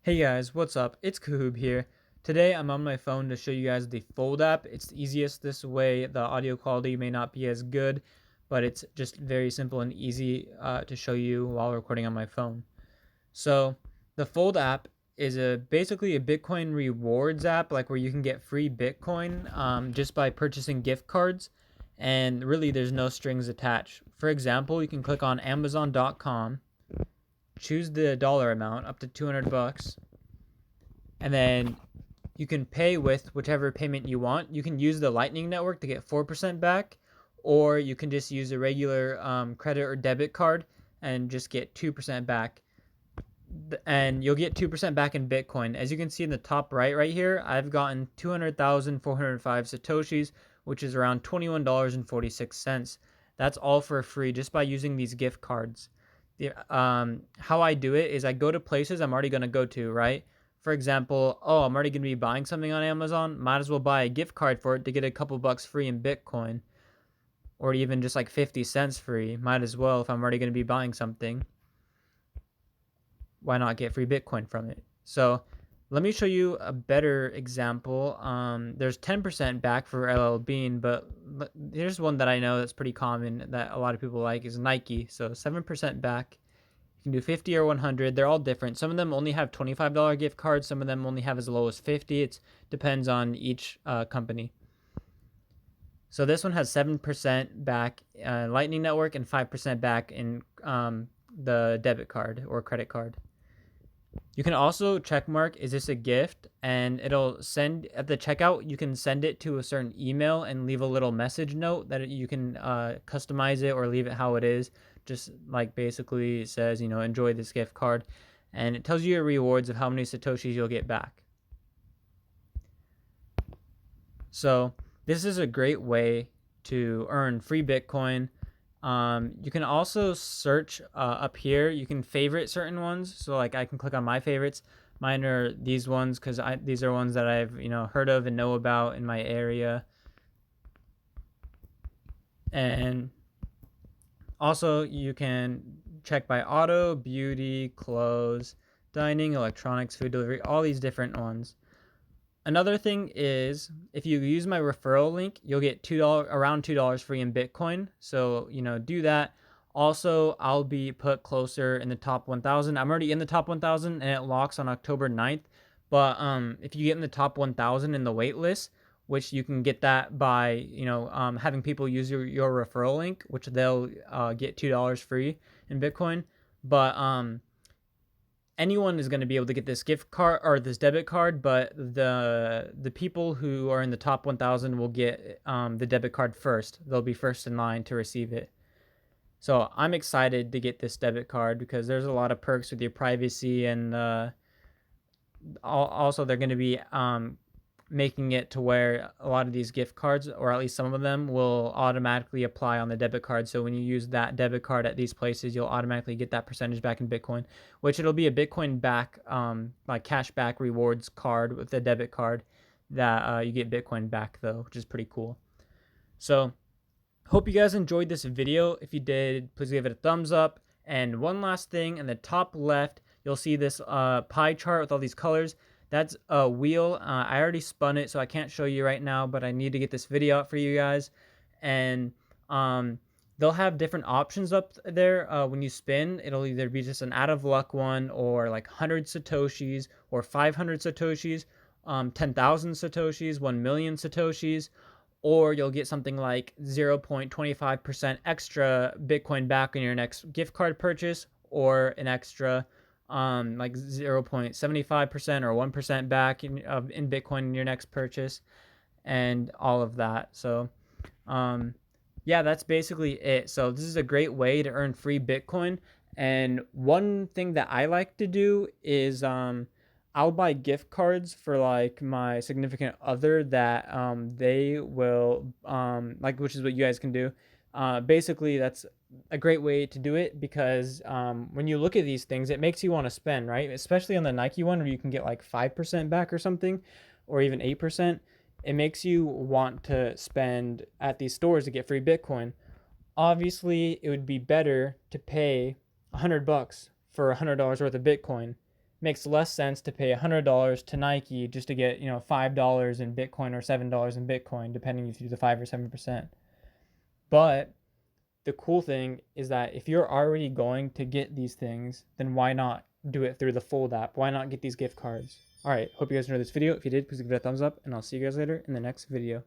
Hey guys, what's up? It's Kahoob here. Today I'm on my phone to show you guys the Fold app. It's the easiest this way. The audio quality may not be as good, but it's just very simple and easy to show you while recording on my phone. So the Fold app is basically a Bitcoin rewards app, like where you can get free Bitcoin just by purchasing gift cards, and really there's no strings attached. For example, you can click on Amazon.com, choose the dollar amount up to 200 bucks, and then you can pay with whichever payment you want. You can use the Lightning Network to get 4% back, or you can just use a regular credit or debit card and just get 2% back. And you'll get 2% back in Bitcoin. As you can see in the top right here, I've gotten 200,405 Satoshis, which is around $21.46. That's all for free just by using these gift cards. How I do it is I go to places I'm already going to go to, right? For example, I'm already going to be buying something on Amazon. Might as well buy a gift card for it to get a couple bucks free in Bitcoin. Or even just like 50 cents free. Might as well if I'm already going to be buying something. Why not get free Bitcoin from it? So let me show you a better example. There's 10% back for LL Bean, but here's one that I know that's pretty common that a lot of people like is Nike. So 7% back. You can do 50 or 100. They're all different. Some of them only have $25 gift cards. Some of them only have as low as 50. It depends on each company. So this one has 7% back Lightning Network and 5% back in the debit card or credit card. You can also checkmark, is this a gift? And it'll send at the checkout, you can send it to a certain email and leave a little message note that you can customize it or leave it how it is. Just like basically says, enjoy this gift card. And it tells you your rewards of how many Satoshis you'll get back. So this is a great way to earn free Bitcoin. You can also search up here. You can favorite certain ones. So like I can click on my favorites. Mine are these ones because these are ones that I've heard of and know about in my area. And also you can check by auto, beauty, clothes, dining, electronics, food delivery, all these different ones. Another thing is, if you use my referral link, you'll get around $2 free in Bitcoin. So, do that. Also, I'll be put closer in the top 1,000. I'm already in the top 1,000 and it locks on October 9th. But if you get in the top 1,000 in the wait list, which you can get that by, having people use your referral link, which they'll get $2 free in Bitcoin. But anyone is going to be able to get this gift card or this debit card, but the people who are in the top 1,000 will get the debit card first. They'll be first in line to receive it. So I'm excited to get this debit card because there's a lot of perks with your privacy, and also they're going to be making it to where a lot of these gift cards, or at least some of them, will automatically apply on the debit card. So when you use that debit card at these places, you'll automatically get that percentage back in Bitcoin, which it'll be a Bitcoin back, like cash back rewards card with the debit card that you get Bitcoin back though, which is pretty cool. So hope you guys enjoyed this video. If you did, please give it a thumbs up. And one last thing, in the top left, you'll see this pie chart with all these colors. That's a wheel. I already spun it, so I can't show you right now, but I need to get this video out for you guys. And they'll have different options up there when you spin. It'll either be just an out of luck one, or like 100 Satoshis, or 500 Satoshis, 10,000 Satoshis, 1 million Satoshis, or you'll get something like 0.25% extra Bitcoin back on your next gift card purchase, or an extra like 0.75% or 1% back in Bitcoin in your next purchase, and all of that. So yeah, that's basically it. So this is a great way to earn free Bitcoin. And one thing that I like to do is I'll buy gift cards for like my significant other that they will like, which is what you guys can do. Basically that's a great way to do it because when you look at these things, it makes you want to spend, right? Especially on the Nike one where you can get like 5% back or something, or even 8%. It makes you want to spend at these stores to get free Bitcoin. Obviously, it would be better to pay $100 for $100 worth of Bitcoin makes less sense to pay $100 to Nike just to get, $5 in Bitcoin or $7 in Bitcoin, depending if you do the 5 or 7%. But the cool thing is that if you're already going to get these things, then why not do it through the Fold app? Why not get these gift cards? All right, hope you guys enjoyed this video. If you did, please give it a thumbs up, and I'll see you guys later in the next video.